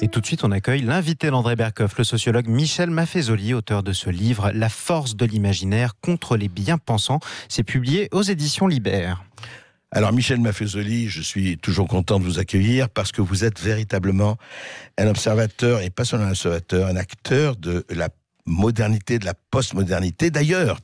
Et tout de suite, on accueille l'invité d'André Berkoff, le sociologue Michel Maffezoli, auteur de ce livre « La force de l'imaginaire contre les bien-pensants ». C'est publié aux éditions Libère. Alors Michel Maffezoli, je suis toujours content de vous accueillir parce que vous êtes véritablement un observateur, et pas seulement un observateur, un acteur de la modernité, de la postmodernité. D'ailleurs,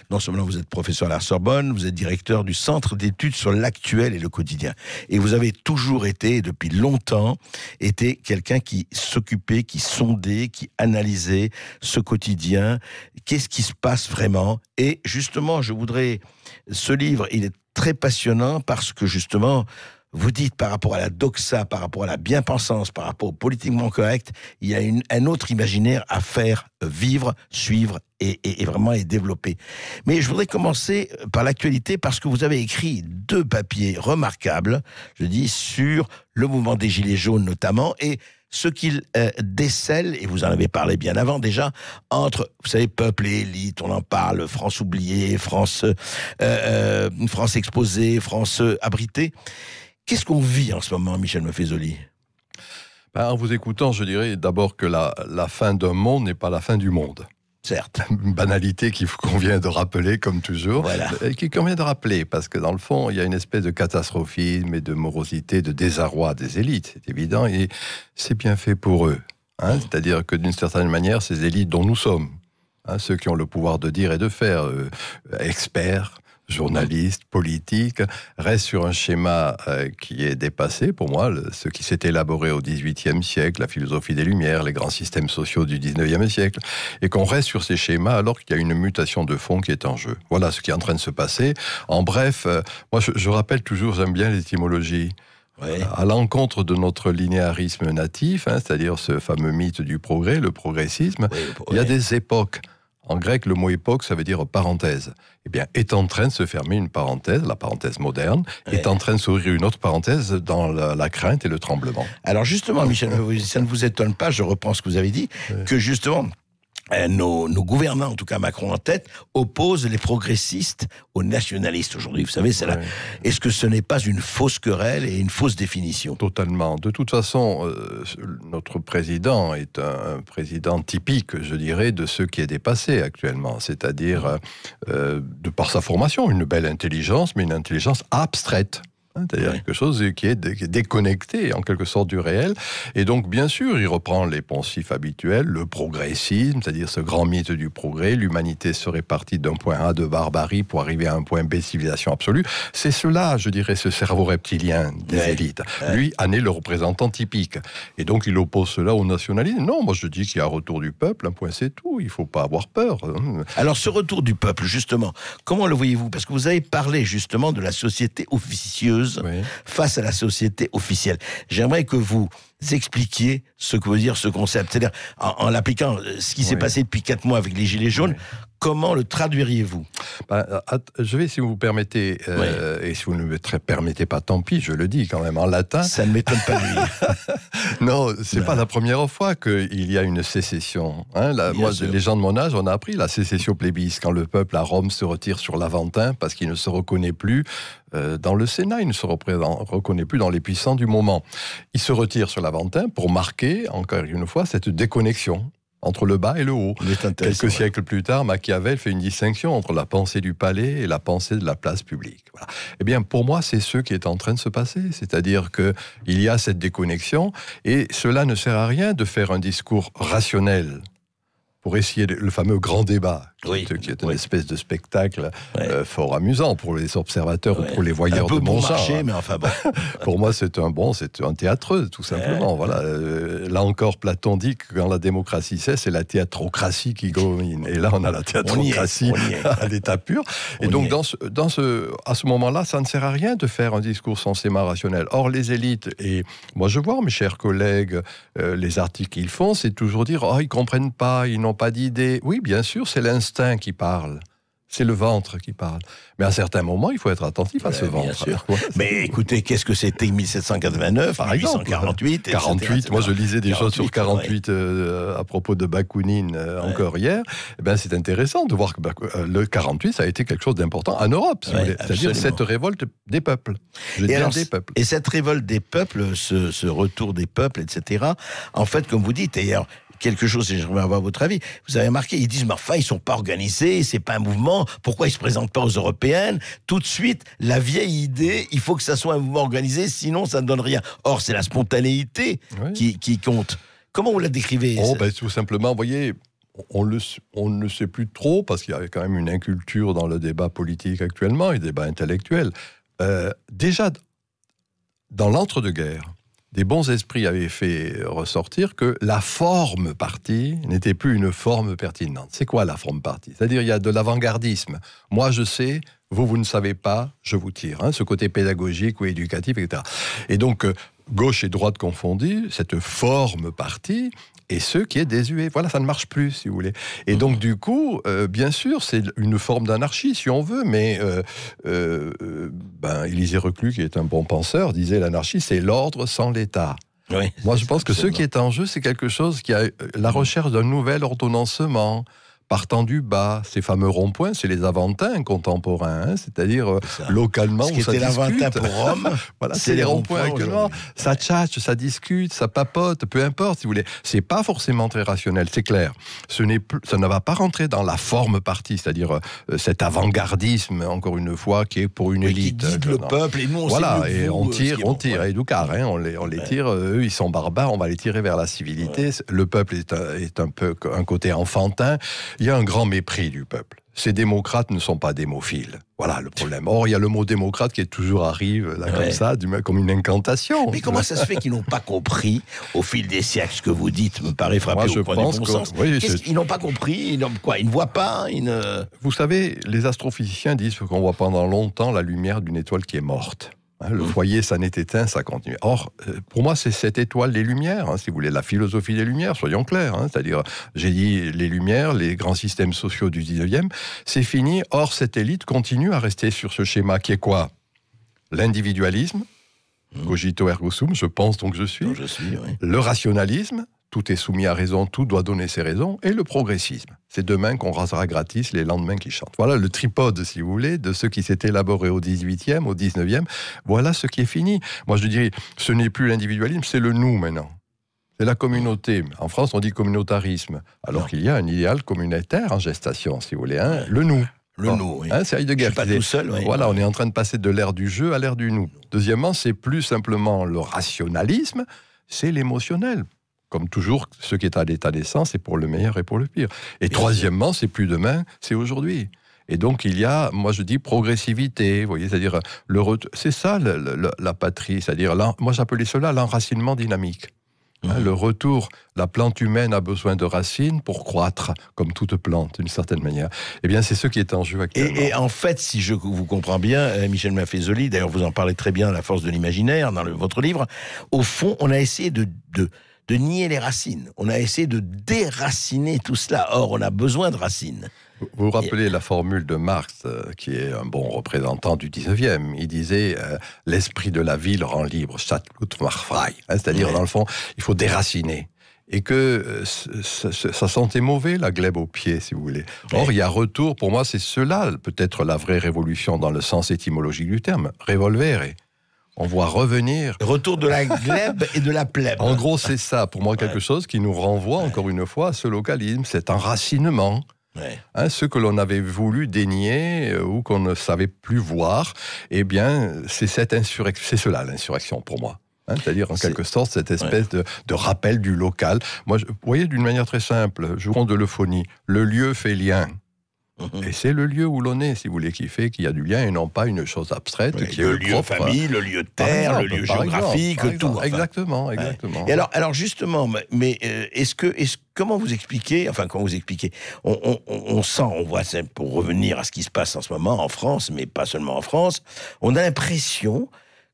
non seulement vous êtes professeur à la Sorbonne, vous êtes directeur du Centre d'études sur l'actuel et le quotidien. Et vous avez toujours été, depuis longtemps, été quelqu'un qui s'occupait, qui sondait, qui analysait ce quotidien. Qu'est-ce qui se passe vraiment? Et justement, ce livre, il est très passionnant parce que justement, vous dites par rapport à la doxa, par rapport à la bien-pensance, par rapport au politiquement correct, il y a un autre imaginaire à faire vivre, suivre et vraiment développer. Mais je voudrais commencer par l'actualité parce que vous avez écrit 2 papiers remarquables, je dis, sur le mouvement des Gilets jaunes notamment, et ce qu'il décèle, et vous en avez parlé bien avant déjà, entre, vous savez, peuple et élite, on en parle, France oubliée, France exposée, France abritée. Qu'est-ce qu'on vit en ce moment, Michel Maffezoli? En vous écoutant, je dirais d'abord que la fin d'un monde n'est pas la fin du monde. Certes. Une banalité qu'il convient de rappeler, comme toujours. Voilà. Qu'il convient de rappeler, parce que dans le fond, il y a une espèce de catastrophisme et de morosité, de désarroi des élites, c'est évident, et c'est bien fait pour eux. C'est-à-dire que d'une certaine manière, ces élites dont nous sommes, ceux qui ont le pouvoir de dire et de faire, experts, journalistes, politiques, reste sur un schéma qui est dépassé, pour moi, ce qui s'est élaboré au XVIIIe siècle, la philosophie des Lumières, les grands systèmes sociaux du XIXe siècle, et qu'on reste sur ces schémas alors qu'il y a une mutation de fond qui est en jeu. Voilà ce qui est en train de se passer. En bref, moi je rappelle toujours, j'aime bien l'étymologie. Ouais. À l'encontre de notre linéarisme natif, c'est-à-dire ce fameux mythe du progrès, le progressisme, il y a des époques. En grec, le mot époque, ça veut dire parenthèse. Eh bien, est en train de se fermer une parenthèse, la parenthèse moderne, est en train de s'ouvrir une autre parenthèse dans la crainte et le tremblement. Alors justement, Michel, ça ne vous étonne pas, je reprends ce que vous avez dit, que justement, nos gouvernants, en tout cas Macron en tête, opposent les progressistes aux nationalistes aujourd'hui. Vous savez, est-ce que ce n'est pas une fausse querelle et une fausse définition? Totalement. De toute façon, notre président est un président typique, je dirais, de ce qui est dépassé actuellement. C'est-à-dire, de par sa formation, une belle intelligence, mais une intelligence abstraite. C'est-à-dire quelque chose qui est déconnecté en quelque sorte du réel. Et donc, bien sûr, il reprend les poncifs habituels, le progressisme, c'est-à-dire ce grand mythe du progrès, l'humanité serait partie d'un point A de barbarie pour arriver à un point B de civilisation absolue. C'est cela, je dirais, ce cerveau reptilien des élites. Lui en est le représentant typique. Et donc, il oppose cela au nationalisme. Non, moi je dis qu'il y a un retour du peuple, un point c'est tout, il ne faut pas avoir peur. Alors, ce retour du peuple, justement, comment le voyez-vous? Parce que vous avez parlé justement de la société officieuse face à la société officielle. J'aimerais que vous expliquiez ce que veut dire ce concept. C'est-à-dire, en l'appliquant, ce qui s'est passé depuis 4 mois avec les Gilets jaunes, comment le traduiriez-vous? Je vais, si vous permettez, et si vous ne me permettez pas, tant pis, je le dis quand même en latin. Ça ne m'étonne pas, lui. Non, c'est pas la première fois qu'il y a une sécession. Moi, les gens de mon âge, on a appris la sécession plébis, quand le peuple à Rome se retire sur l'Aventin parce qu'il ne se reconnaît plus dans le Sénat, il ne se reconnaît plus dans les puissants du moment. Il se retire sur l'Aventin pour marquer, encore une fois, cette déconnexion entre le bas et le haut. Quelques siècles plus tard, Machiavel fait une distinction entre la pensée du palais et la pensée de la place publique. Voilà. Eh bien, pour moi, c'est ce qui est en train de se passer. C'est-à-dire qu'il y a cette déconnexion, et cela ne sert à rien de faire un discours rationnel pour essayer le fameux grand débat, qui est une espèce de spectacle fort amusant pour les observateurs ou pour les voyeurs de mon genre. Mais enfin bon. Pour moi, c'est un théâtreux, tout simplement. Voilà. Là encore, Platon dit que quand la démocratie c'est la théâtrocratie qui domine. Et là, on a la théâtrocratie à l'état pur. Et donc, à ce moment-là, ça ne sert à rien de faire un discours censément rationnel. Or, les élites, et moi je vois mes chers collègues, les articles qu'ils font, c'est toujours dire « Oh, ils ne comprennent pas, ils n'ont pas d'idée ». Oui, bien sûr, c'est l'instinct qui parle. C'est le ventre qui parle. Mais à certains moments, il faut être attentif à ce ventre. Bien sûr. Mais écoutez, qu'est-ce que c'était 1789, par exemple, 1848, 48, etc. Moi, je lisais des choses sur 48 ouais. À propos de Bakounine encore hier. Eh ben, c'est intéressant de voir que le 48, ça a été quelque chose d'important en Europe, si vous voulez. C'est-à-dire cette révolte des peuples. Des peuples. Et cette révolte des peuples, ce retour des peuples, etc., en fait, comme vous dites, d'ailleurs, quelque chose, et j'aimerais avoir votre avis. Vous avez remarqué, ils disent, mais enfin, ils sont pas organisés, c'est pas un mouvement, pourquoi ils se présentent pas aux européennes? Tout de suite, la vieille idée, il faut que ça soit un mouvement organisé, sinon ça ne donne rien. Or, c'est la spontanéité qui compte. Comment vous la décrivez? Tout simplement, vous voyez, on ne sait plus trop, parce qu'il y a quand même une inculture dans le débat politique actuellement, et le débat intellectuel. Déjà, dans l'entre-deux-guerres, des bons esprits avaient fait ressortir que la forme parti n'était plus une forme pertinente. C'est quoi la forme parti? C'est-à-dire, il y a de l'avant-gardisme. Moi, je sais, vous ne savez pas, je vous tire. Ce côté pédagogique ou éducatif, etc. Et donc, gauche et droite confondues, cette forme parti et ce qui est désuet. Voilà, ça ne marche plus, si vous voulez. Et donc, du coup, bien sûr, c'est une forme d'anarchie, si on veut, mais Élisée Reclus, qui est un bon penseur, disait l'anarchie, c'est l'ordre sans l'État. Oui, moi, je pense que ce qui est en jeu, c'est quelque chose qui a la recherche d'un nouvel ordonnancement, partant du bas. Ces fameux ronds-points, c'est les Aventins contemporains, c'est-à-dire localement, ce qui était l'Aventin pour Rome, voilà, c'est les ronds-points actuellement. Ça tchatche, ça discute, ça papote, peu importe, si vous voulez. C'est pas forcément très rationnel, c'est clair. Ça ne va pas rentrer dans la forme partie, c'est-à-dire cet avant-gardisme, encore une fois, qui est pour une élite. Qui guide le peuple, et nous, on voilà, et on tire, et Doucard, on les tire, eux, ils sont barbares, on va les tirer vers la civilité. Le peuple est un peu un côté enfantin. Il y a un grand mépris du peuple. Ces démocrates ne sont pas démophiles. Voilà le problème. Or, il y a le mot démocrate qui toujours arrive là, comme ça, comme une incantation. Mais comment ça se fait qu'ils n'ont pas compris, au fil des siècles, ce que vous dites me paraît frapper au point du bon sens. Ils n'ont pas compris, ils ne voient pas. Vous savez, les astrophysiciens disent qu'on voit pendant longtemps la lumière d'une étoile qui est morte. Le foyer, ça n'est éteint, ça continue. Or, pour moi, c'est cette étoile, les Lumières, si vous voulez, la philosophie des Lumières, soyons clairs. C'est-à-dire, j'ai dit les Lumières, les grands systèmes sociaux du 19e, c'est fini. Or, cette élite continue à rester sur ce schéma qui est quoi? L'individualisme, cogito ergo sum, je pense donc je suis. Donc je suis, oui. Le rationalisme, tout est soumis à raison, tout doit donner ses raisons, et le progressisme. C'est demain qu'on rasera gratis, les lendemains qui chantent. Voilà le tripode, si vous voulez, de ce qui s'est élaboré au 18e, au 19e. Voilà ce qui est fini. Moi, je dirais, ce n'est plus l'individualisme, c'est le nous maintenant. C'est la communauté. En France, on dit communautarisme, alors qu'il y a un idéal communautaire en gestation, si vous voulez, le nous. Le nous, oui. C'est Heidegger. Je suis pas tout seul. Oui. Voilà, on est en train de passer de l'ère du jeu à l'ère du nous. Deuxièmement, c'est plus simplement le rationalisme, c'est l'émotionnel. Comme toujours, ce qui est à l'état d'essence, c'est pour le meilleur et pour le pire. Et troisièmement, c'est plus demain, c'est aujourd'hui. Et donc, il y a, moi je dis, progressivité, vous voyez, c'est-à-dire, c'est ça la patrie, c'est-à-dire, moi j'appelais cela l'enracinement dynamique. Le retour, la plante humaine a besoin de racines pour croître, comme toute plante, d'une certaine manière. Eh bien, c'est ce qui est en jeu actuellement. Et en fait, si je vous comprends bien, Michel Maffezoli, d'ailleurs vous en parlez très bien, La force de l'imaginaire, dans votre livre, au fond, on a essayé de nier les racines. On a essayé de déraciner tout cela. Or, on a besoin de racines. Vous vous rappelez la formule de Marx, qui est un bon représentant du 19e. Il disait « l'esprit de la ville rend libre, statt gut macht frei ». C'est-à-dire, dans le fond, il faut déraciner. Et que ça sentait mauvais, la glèbe au pied, si vous voulez. Or, il y a retour, pour moi, c'est cela, peut-être la vraie révolution dans le sens étymologique du terme, revolvere. On voit revenir... Retour de la glèbe et de la plèbe. En gros, c'est ça, pour moi, quelque chose qui nous renvoie, encore une fois, à ce localisme, cet enracinement. Ce que l'on avait voulu dénier ou qu'on ne savait plus voir, eh bien, c'est cette insurrection, c'est cela l'insurrection pour moi. C'est-à-dire, en quelque sorte, cette espèce de rappel du local. Moi, vous voyez, d'une manière très simple, je vous rends de l'euphonie, le lieu fait lien. Et c'est le lieu où l'on est, si vous voulez, qui fait qu'il y a du lien et non pas une chose abstraite. Qui le est lieu famille, le lieu terre, le lieu géographique, tout. Enfin. Exactement. Et alors justement, mais comment vous expliquez, on sent, on voit, pour revenir à ce qui se passe en ce moment en France, mais pas seulement en France, on a l'impression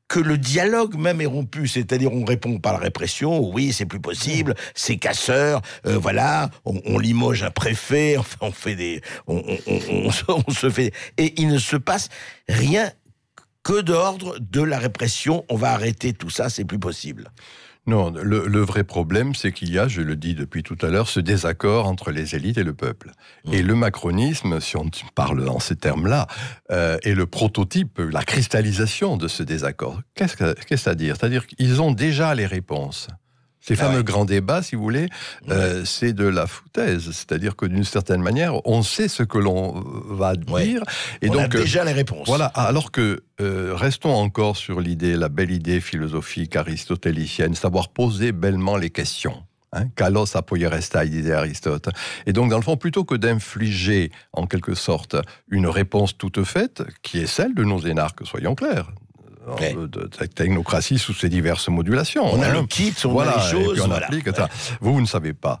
que le dialogue même est rompu, c'est-à-dire on répond par la répression, oui c'est plus possible, c'est casseur, voilà, on limoge un préfet, enfin on fait on se fait, et il ne se passe rien que d'ordre de la répression, on va arrêter tout ça, c'est plus possible. Non, le vrai problème, c'est qu'il y a, je le dis depuis tout à l'heure, ce désaccord entre les élites et le peuple. Et le macronisme, si on parle en ces termes-là, est le prototype, la cristallisation de ce désaccord. Qu'est-ce que c'est-à-dire ? C'est-à-dire qu'ils ont déjà les réponses. Ces fameux grands débats, si vous voulez, c'est de la foutaise. C'est-à-dire que d'une certaine manière, on sait ce que l'on va dire. Et on a déjà les réponses. Voilà, alors que restons encore sur l'idée, la belle idée philosophique aristotélicienne, savoir poser bellement les questions. Kalos apoierestai, disait Aristote. Et donc, dans le fond, plutôt que d'infliger, en quelque sorte, une réponse toute faite, qui est celle de nos énarques, soyons clairs, de technocratie sous ses diverses modulations. On a le kit, on a les choses. Et puis on applique, vous ne savez pas.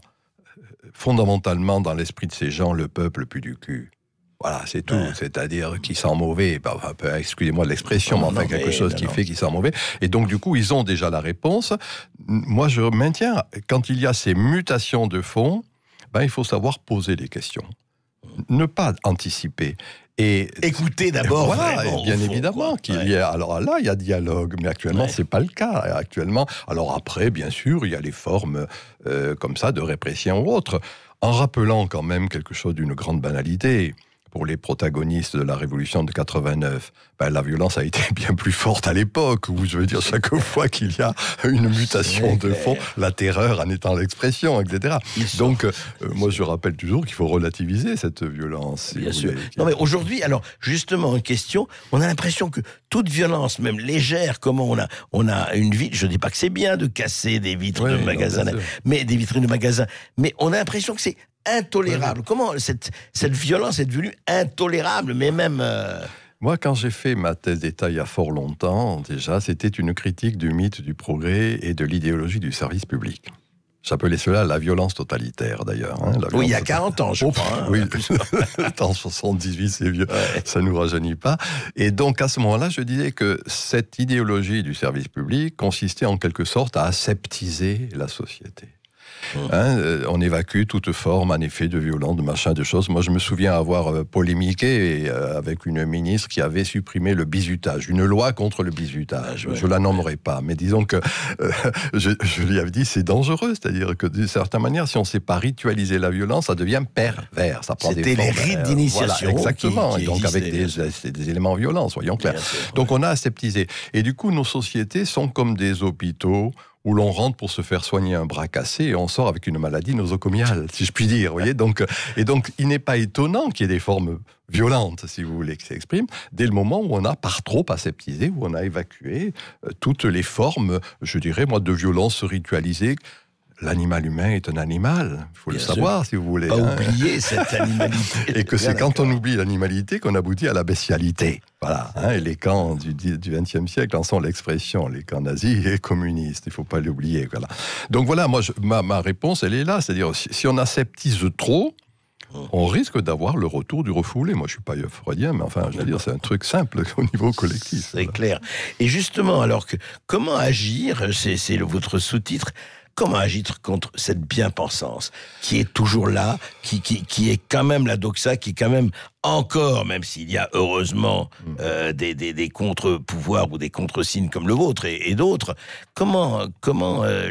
Fondamentalement, dans l'esprit de ces gens, le peuple pue du cul. Voilà, c'est tout. C'est-à-dire qu'ils sentent mauvais. Excusez-moi de l'expression, mais enfin quelque chose qui fait qu'ils sentent mauvais. Et donc, du coup, ils ont déjà la réponse. Moi, je maintiens, quand il y a ces mutations de fond, il faut savoir poser des questions. Ne pas anticiper. Et écoutez d'abord, voilà, vraiment, bien évidemment qu'il y a. Alors là, il y a dialogue, mais actuellement, c'est pas le cas. Actuellement, alors après, bien sûr, il y a les formes comme ça de répression ou autres, en rappelant quand même quelque chose d'une grande banalité. Pour les protagonistes de la Révolution de 89, la violence a été bien plus forte à l'époque, où je veux dire, chaque fois qu'il y a une mutation de fond, la terreur en étant l'expression, etc. Donc, moi je rappelle toujours qu'il faut relativiser cette violence. Bien sûr. Non mais aujourd'hui, alors justement, une question, on a l'impression que toute violence, même légère, comment on a une vitre, je dis pas que c'est bien de casser des vitres de magasins, mais des vitrines de magasins, mais on a l'impression que c'est intolérable. Comment cette violence est devenue intolérable, mais même... Moi, quand j'ai fait ma thèse d'État il y a fort longtemps, déjà, c'était une critique du mythe du progrès et de l'idéologie du service public. J'appelais cela la violence totalitaire, d'ailleurs. Oui, il y a 40 ans, je crois. Oui, en 78, c'est vieux, ça ne nous rajeunit pas. Et donc, à ce moment-là, je disais que cette idéologie du service public consistait en quelque sorte à aseptiser la société. On évacue toute forme, en effet, de violence, de machin, de choses. Moi, je me souviens avoir polémiqué avec une ministre qui avait supprimé le bizutage, une loi contre le bizutage. Je la nommerai pas, mais disons que je lui avais dit c'est dangereux, c'est-à-dire que d'une certaine manière, si on ne sait pas ritualiser la violence, ça devient pervers. Ça prend C'était les rites d'initiation. Voilà, exactement, et donc avec des éléments violents, soyons clairs. Donc on a aseptisé. Et du coup, nos sociétés sont comme des hôpitaux où l'on rentre pour se faire soigner un bras cassé et on sort avec une maladie nosocomiale, si je puis dire. Vous voyez, donc, il n'est pas étonnant qu'il y ait des formes violentes, si vous voulez, qui s'expriment, dès le moment où on a par trop aseptisé, où on a évacué toutes les formes, je dirais, moi, de violence ritualisée. L'animal humain est un animal, il faut le savoir, si vous voulez. Pas oublier cette animalité. Et que c'est quand on oublie l'animalité qu'on aboutit à la bestialité. Voilà. Et les camps du XXe siècle en sont l'expression, les camps nazis et communistes, il ne faut pas l'oublier. Voilà. Donc voilà, moi, ma réponse, elle est là. C'est-à-dire, si on aseptise trop, on risque d'avoir le retour du refoulé. Moi, je ne suis pas freudien, mais enfin, je veux dire, c'est un truc simple au niveau collectif. C'est clair. Et justement, alors, comment agir, c'est votre sous-titre, comment agir contre cette bien-pensance qui est toujours là, qui est quand même la doxa, qui est quand même encore, même s'il y a heureusement des contre-pouvoirs ou des contre-signes comme le vôtre et d'autres, comment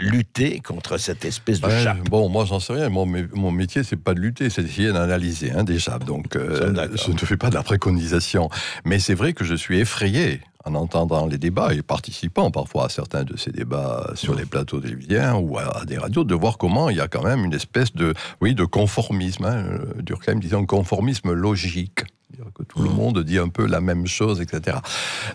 lutter contre cette espèce de chape ? Bon, moi j'en sais rien, mon métier c'est pas de lutter, c'est d'essayer d'analyser déjà, donc je ne fais pas de la préconisation, mais c'est vrai que je suis effrayé en entendant les débats et participant parfois à certains de ces débats sur les plateaux télévisuels ou à des radios, de voir comment il y a quand même une espèce de conformisme. Durkheim disait un conformisme logique. C'est-à-dire que tout le monde dit un peu la même chose, etc.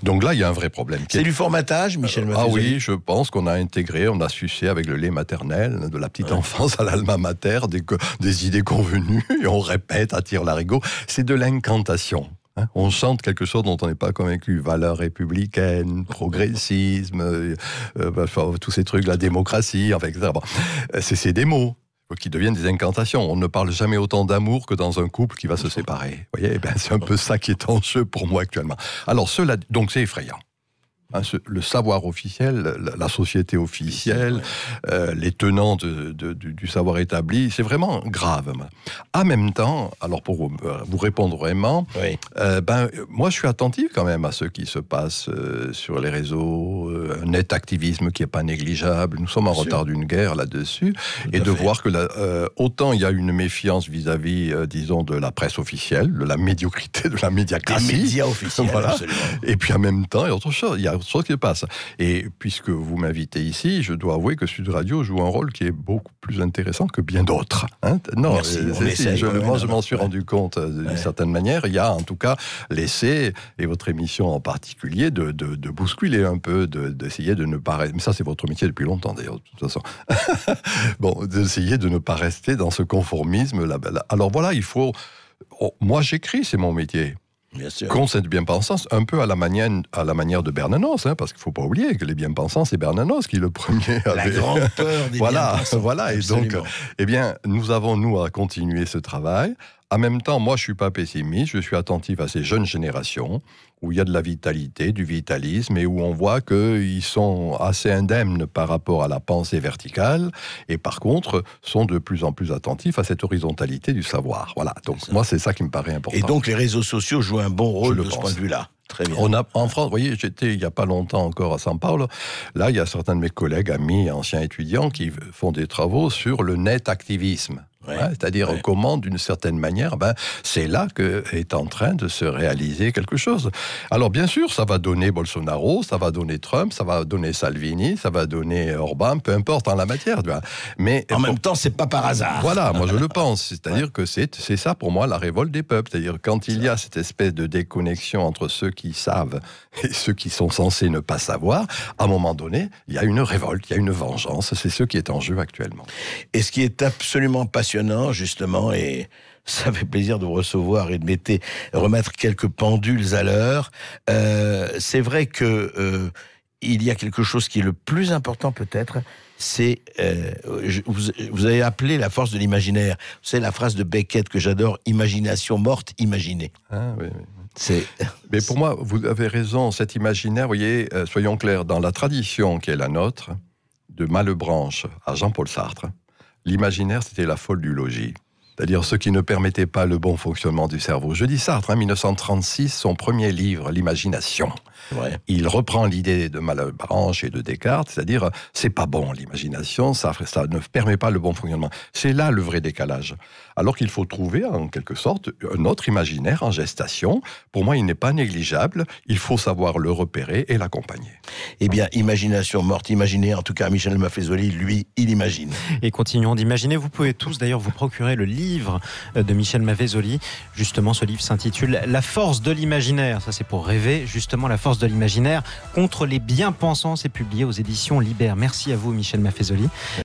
Donc là, il y a un vrai problème. C'est du formatage, Michel Maffezoli ? Ah oui, je pense qu'on a intégré, on a sucé avec le lait maternel, de la petite enfance à l'alma mater, des idées convenues, et on répète à tire-larigot. C'est de l'incantation. On chante quelque chose dont on n'est pas convaincu. Valeurs républicaines, progressisme, tous ces trucs, la démocratie, enfin, etc. Bon, c'est des mots qui deviennent des incantations. On ne parle jamais autant d'amour que dans un couple qui va se séparer. Vous voyez, c'est un peu ça qui est en jeu pour moi actuellement. Alors, donc c'est effrayant. Le savoir officiel, la société officielle, les tenants du savoir établi, c'est vraiment grave. En même temps, alors pour vous répondre vraiment, moi je suis attentif quand même à ce qui se passe sur les réseaux, un net activisme qui n'est pas négligeable. Nous sommes en retard d'une guerre là-dessus, et de voir que autant il y a une méfiance vis-à-vis, disons, de la presse officielle, de la médiocrité, de la médiacratie. Les médias officiels, voilà. Absolument. Et puis en même temps, il y a autre chose qui se passe. Et puisque vous m'invitez ici, je dois avouer que Sud Radio joue un rôle qui est beaucoup plus intéressant que bien d'autres. Non, merci, je m'en suis rendu compte d'une certaine manière. Il y a en tout cas l'essai, et votre émission en particulier, de bousculer un peu, d'essayer de ne pas... Mais ça, c'est votre métier depuis longtemps d'ailleurs, de toute façon. Bon, d'essayer de ne pas rester dans ce conformisme. Alors voilà, il faut... moi, j'écris, c'est mon métier. Concept bien-pensance, un peu à la manière de Bernanos, parce qu'il ne faut pas oublier que les bien-pensants, c'est Bernanos qui le premier avait... La grande peur des bien-pensants. Voilà, et donc, nous avons, à continuer ce travail. En même temps, moi, je ne suis pas pessimiste, je suis attentif à ces jeunes générations, où il y a de la vitalité, du vitalisme, et où on voit qu'ils sont assez indemnes par rapport à la pensée verticale, et par contre, sont de plus en plus attentifs à cette horizontalité du savoir. Voilà, donc moi, c'est ça qui me paraît important. Et donc, les réseaux sociaux jouent un bon rôle de ce point de vue-là. Très bien. En France, vous voyez, j'étais il n'y a pas longtemps encore à São Paulo. Là, il y a certains de mes collègues, amis, anciens étudiants qui font des travaux sur le net activisme. C'est-à-dire comment, d'une certaine manière, c'est là qu'est en train de se réaliser quelque chose. Alors, bien sûr, ça va donner Bolsonaro, ça va donner Trump, ça va donner Salvini, ça va donner Orban, peu importe en la matière. Mais en même temps, c'est pas par hasard. Voilà, moi je le pense. C'est-à-dire que c'est ça pour moi la révolte des peuples. C'est-à-dire quand il y a cette espèce de déconnexion entre ceux qui savent et ceux qui sont censés ne pas savoir, à un moment donné, il y a une révolte, il y a une vengeance. C'est ce qui est en jeu actuellement. Et ce qui est absolument passionnant, justement, et ça fait plaisir de vous recevoir et de remettre quelques pendules à l'heure, c'est vrai que il y a quelque chose qui est le plus important peut-être, c'est, vous avez appelé la force de l'imaginaire. C'est la phrase de Beckett que j'adore, imagination morte, imaginée. Ah oui, oui. Mais pour moi, vous avez raison, cet imaginaire, vous voyez, soyons clairs, dans la tradition qui est la nôtre, de Malebranche à Jean-Paul Sartre, l'imaginaire, c'était la folle du logis. C'est-à-dire ce qui ne permettait pas le bon fonctionnement du cerveau. Je dis Sartre, 1936, son premier livre, L'imagination. Ouais. Il reprend l'idée de Malebranche et de Descartes, c'est-à-dire c'est pas bon l'imagination, ça ne permet pas le bon fonctionnement. C'est là le vrai décalage. Alors qu'il faut trouver en quelque sorte un autre imaginaire en gestation. Pour moi, il n'est pas négligeable, il faut savoir le repérer et l'accompagner. Eh bien, imagination morte, imaginée, en tout cas Michel Maffezoli, lui, il imagine. Et continuons d'imaginer, vous pouvez tous d'ailleurs vous procurer le livre de Michel Maffezoli. Justement, ce livre s'intitule « La force de l'imaginaire ». Ça, c'est pour rêver, justement, la force de l'imaginaire contre les bien-pensants. C'est publié aux éditions Libère. Merci à vous, Michel Maffezoli.